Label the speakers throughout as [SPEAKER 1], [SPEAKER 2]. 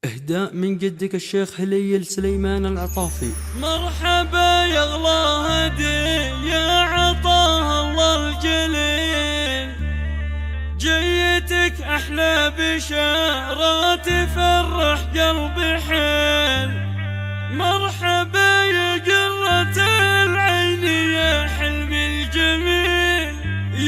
[SPEAKER 1] إهداء من جدك الشيخ هليل سليمان العطافي.
[SPEAKER 2] مرحبا يا اغلى هدية عطاها الله الجليل، جيتك احلى بشارة تفرح قلبي حيل. مرحبا يا قرة العين يا حلمي الجميل،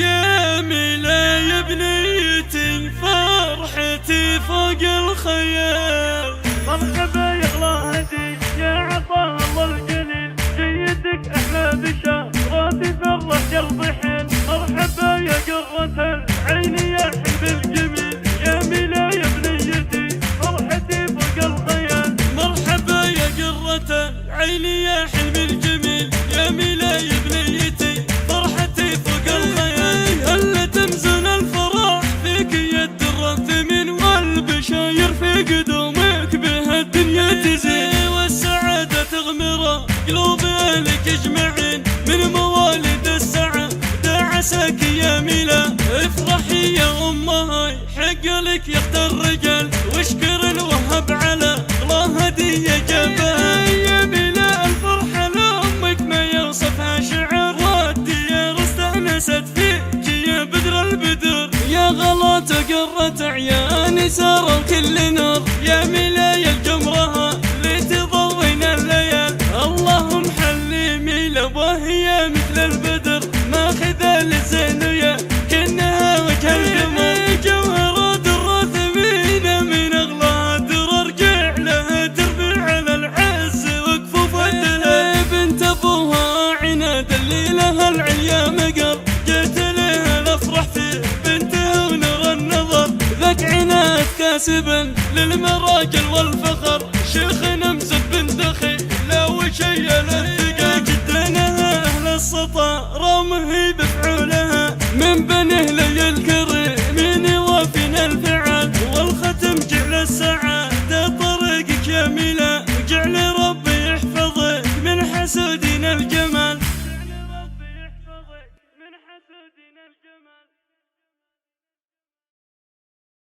[SPEAKER 2] يا ملا يا بنيتي فرحتي فوق الخيال. مرحبا يا اغلى هدية عطاها الله الجليل، جيتك احلى بشارة تفرح قلبي حيل. مرحبا يا قرة العين يا حلمي الجميل، يا ملا يا بنيتي فرحتي فوق الخيال. مرحبا يا قرة العين يا حلمي الجميل، يا ملا يا بنيتي فرحتي فوق الخيال. هلا تمزن الفرح فيك يا الدر الثمين، والبشاير في قدومك بها الدنيا تزين، والسعادة تغمر قلوبنا لك اجمعين. من موالد السعادة عساك يا ملا، افرحي يا امها حق لك يا اخت الرجال، واشكر الوهب على اغلى هدية جابها. يا ملا الفرحة لامك ما يوصفها شعر، والديار استانست فيك يا بدر البدر، يا غلاة قرة عياني سار الكل نار. يا ملايا الجمرة اللي تضوين الليال، اللهم حلي ميلا وهي مثل البدر، ماخذة للزين ويا كأنها وجه القمر. جوهرة درة ثمينة من اغلى الدرر، رجع لها تربي على العز وكفوف الدلال. بنت ابوها عناد اللي لها العليا مقر، جيت لها الافرح في بنتها ونور النظر. ذاك عناد كاسبا للمراجل والفخر، شيخنا مزد بن دخي لا وشي الاتقى، جدنا اهل السطا